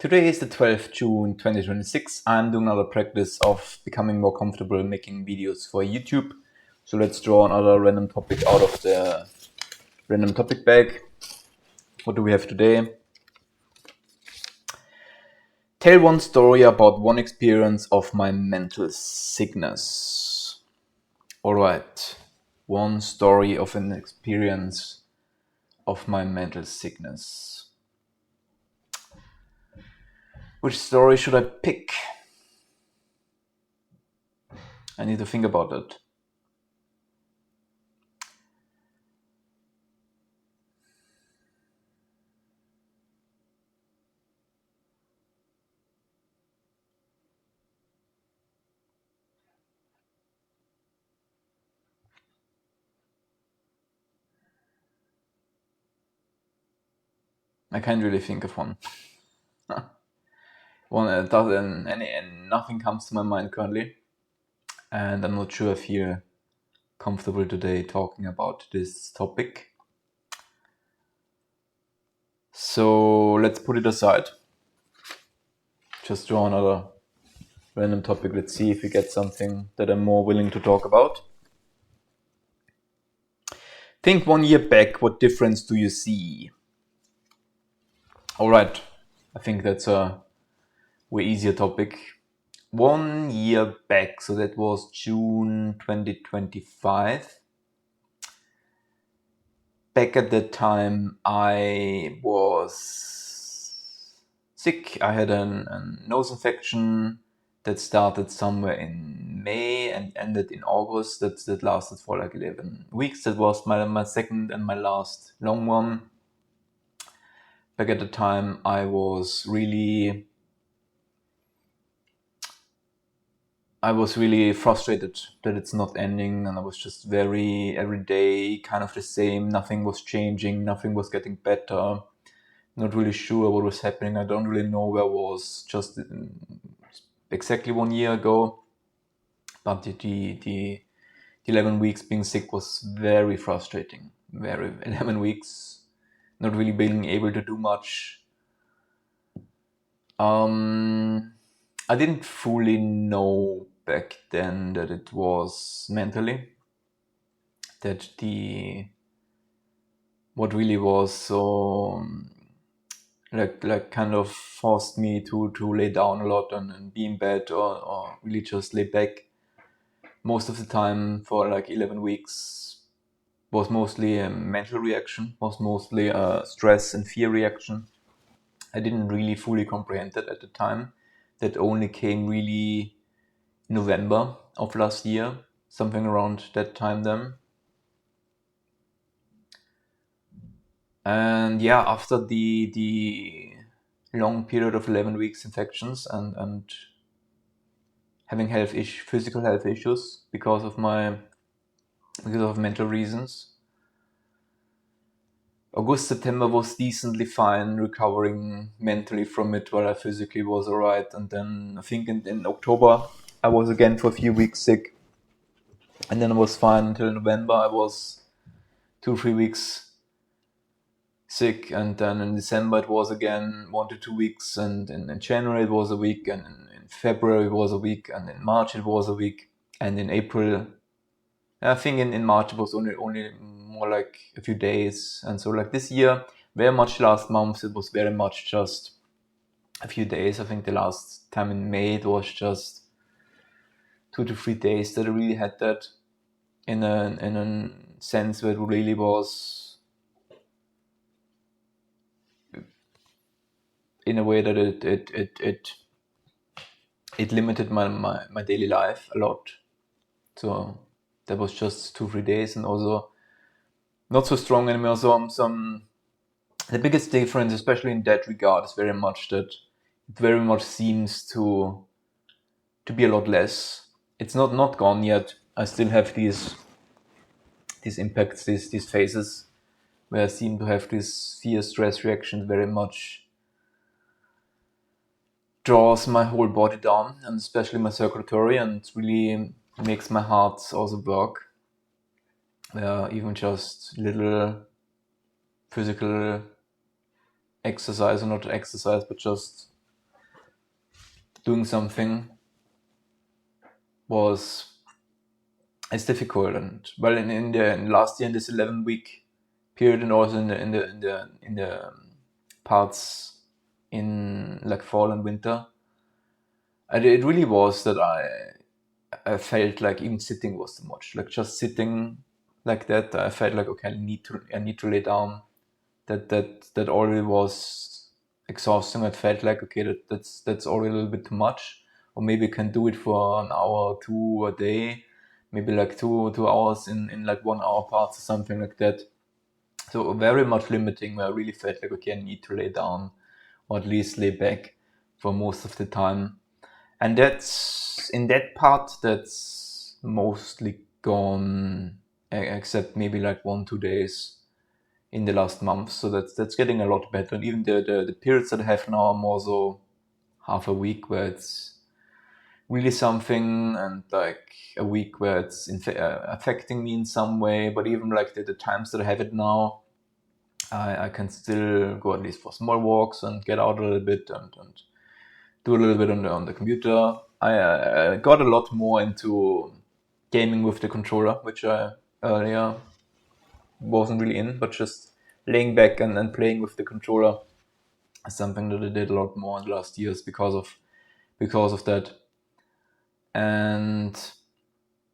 Today is the 12th June 2026. I'm doing another practice of becoming more comfortable making videos for YouTube. So let's draw another random topic out of the random topic bag. What do we have today? Tell one story about one experience of my mental sickness. Alright, one story of an experience of my mental sickness. Which story should I pick? I need to think about it. I can't really think of one. Nothing comes to my mind currently, and I'm not sure I feel comfortable today talking about this topic. So let's put it aside. Just draw another random topic. Let's see if we get something that I'm more willing to talk about. Think 1 year back, what difference do you see? Alright, I think that's a way easier topic. 1 year back, so that was June 2025. Back at that time, I was sick. I had a nose infection that started somewhere in May and ended in August. That lasted for like 11 weeks. That was my second and my last long one. Back at the time, I was really frustrated that it's not ending, and I was just every day kind of the same. Nothing was changing, nothing was getting better. Not really sure what was happening. I don't really know where I was just exactly 1 year ago. But the 11 weeks being sick was very frustrating. 11 weeks, not really being able to do much. I didn't fully know back then that it was mentally, that what really was so like kind of forced me to lay down a lot and be in bed or really just lay back most of the time for like 11 weeks. Was mostly a mental reaction, was mostly a stress and fear reaction. I didn't really fully comprehend that at the time. That only came really November of last year, something around that time then. And yeah, after the long period of 11 weeks infections and having physical health issues because of mental reasons, August, September was decently fine, recovering mentally from it while I physically was alright. And then I think in October I was again for a few weeks sick, and then I was fine until November. I was 2-3 weeks sick, and then in December it was again 1 to 2 weeks, and in January it was a week, and in February it was a week, and in March it was a week, and in April, I think in March it was only more like a few days. And so like this year, very much last month, it was very much just a few days. I think the last time in May it was just 2 to 3 days that I really had that in a sense where it really was in a way that it limited my daily life a lot. So that was just 2-3 days, and also not so strong anymore. So the biggest difference, especially in that regard, is very much that it very much seems to be a lot less. It's not gone yet. I still have these impacts, these phases where I seem to have this fear stress reaction very much draws my whole body down, and especially my circulatory, and really makes my heart also work. Even just little physical exercise, or not exercise, but just doing something it's difficult. And well, in last year in this 11-week period, and also in the parts in like fall and winter, it really was that I felt like even sitting was too much. Like just sitting like that, I felt like okay, I need to lay down. That already was exhausting. I felt like okay, that's already a little bit too much. Or maybe I can do it for an hour or two a day, maybe like two hours in like 1 hour parts or something like that. So very much limiting, where I really felt like okay, I need to lay down or at least lay back for most of the time. And that's in that part that's mostly gone, except maybe like 1-2 days in the last month. So that's getting a lot better. And even the periods that I have now are more so half a week where it's really something, and like a week where it's affecting me in some way. But even like the times that I have it now, I can still go at least for small walks and get out a little bit and do a little bit on the computer. I got a lot more into gaming with the controller, which I earlier wasn't really in, but just laying back and playing with the controller is something that I did a lot more in the last years because of that. And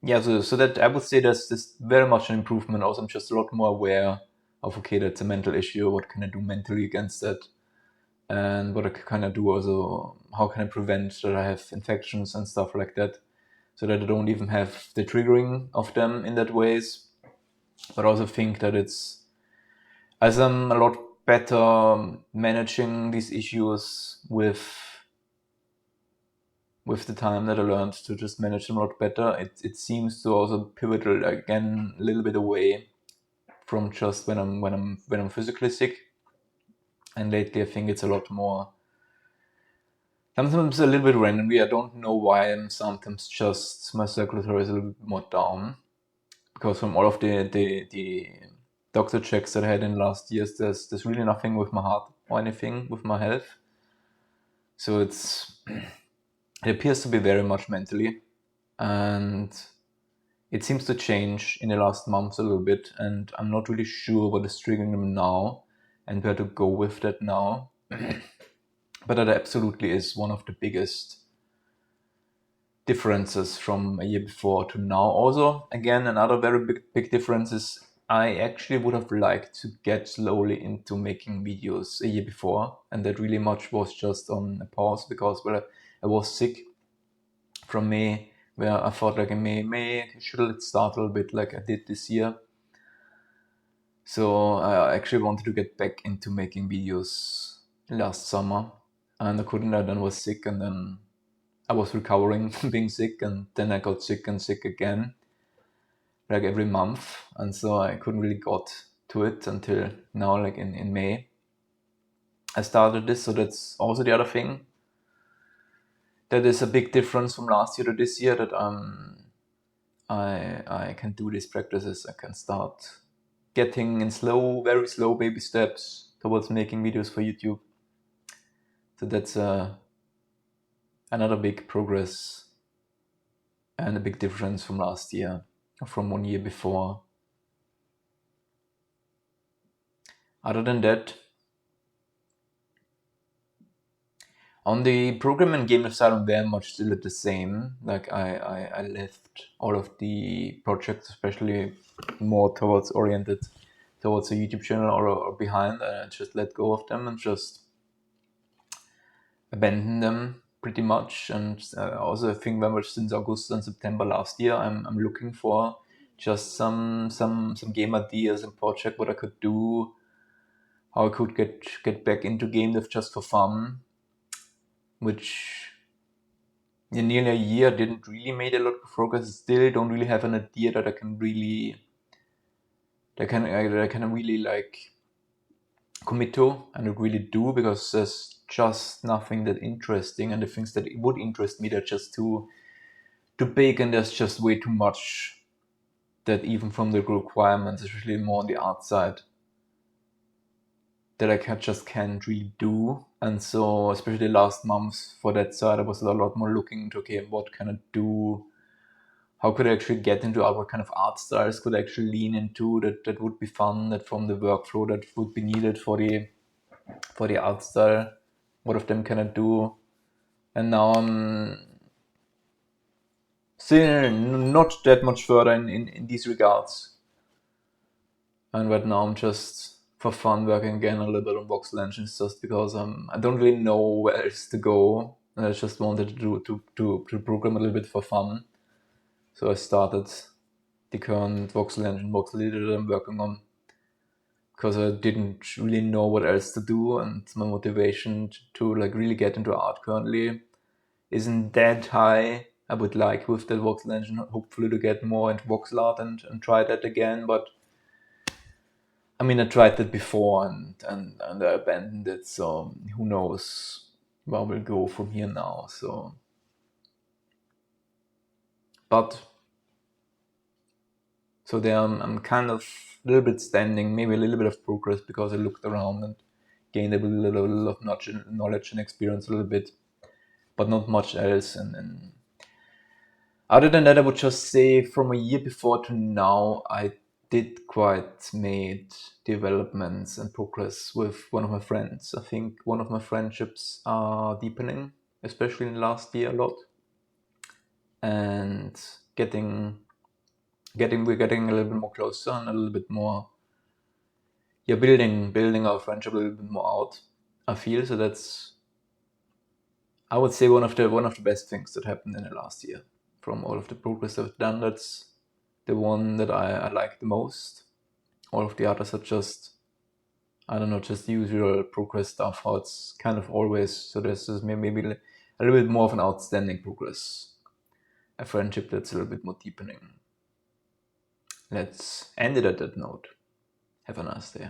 yeah, so that I would say there's very much an improvement. Also, I'm just a lot more aware of okay, that's a mental issue. What can I do mentally against that? And what can I do also? How can I prevent that I have infections and stuff like that, so that I don't even have the triggering of them in that ways. But I also think that it's, as I'm a lot better managing these issues with the time that I learned to just manage them a lot better, it seems to also pivot again a little bit away from just when I'm physically sick. And lately I think it's a lot more, sometimes a little bit randomly. I don't know why, and sometimes just my circulatory is a little bit more down, because from all of the doctor checks that I had in the last years, there's really nothing with my heart or anything with my health. So it appears to be very much mentally, and it seems to change in the last months a little bit, and I'm not really sure what is triggering them now and where to go with that now. But that absolutely is one of the biggest differences from a year before to now. Also, again, another very big difference is I actually would have liked to get slowly into making videos a year before, and that really much was just on a pause because I was sick from May, where I thought like in May should it start a little bit like I did this year. So I actually wanted to get back into making videos last summer, and I couldn't. I then was sick, and then I was recovering from being sick, and then I got sick and sick again, like every month. And so I couldn't really got to it until now, like in May. I started this, so that's also the other thing. That is a big difference from last year to this year, that I can do these practices. I can start getting in very slow baby steps towards making videos for YouTube. So that's another big progress and a big difference from last year, from 1 year before. Other than that, on the program and game side, I'm very much still at the same. Like I left all of the projects, especially more oriented towards a YouTube channel or behind. I just let go of them and just abandon them pretty much. And also I think very much since August and September last year, I'm looking for just some game ideas and project what I could do, how I could get back into game dev just for fun, which in nearly a year didn't really make a lot of progress. Still don't really have an idea that I can really like commit to and really do, because there's just nothing that interesting, and the things that would interest me, they're just too big, and there's just way too much that even from the requirements, especially more on the art side, that I just can't really do. And so, especially the last months for that side, I was a lot more looking into, okay, what can I do? How could I actually get into art? What kind of art styles could I actually lean into that would be fun, that from the workflow that would be needed for the art style? What of them can I do? And now I'm still not that much further in these regards. And right now I'm just for fun working again a little bit on voxel engines, just because I don't really know where else to go, and I just wanted to program a little bit for fun. So I started the current voxel engine, voxel editor that I'm working on, because I didn't really know what else to do, and my motivation to like really get into art currently isn't that high. I would like with the voxel engine hopefully to get more into voxel art and try that again, but I mean, I tried that before and I abandoned it, so who knows where we'll go from here now. So there I'm kind of a little bit standing, maybe a little bit of progress, because I looked around and gained a little of knowledge and experience a little bit, but not much else. And other than that, I would just say from a year before to now, I did quite made developments and progress with one of my friends. I think one of my friendships are deepening, especially in the last year a lot, and we're getting a little bit more closer and a little bit more, yeah, building our friendship a little bit more out. I feel so. That's, I would say, one of the best things that happened in the last year. From all of the progress I've done, that's the one that I like the most. All of the others are just, I don't know, just usual progress stuff, how it's kind of always. So this is maybe a little bit more of an outstanding progress, a friendship that's a little bit more deepening. Let's end it at that note. Have a nice day.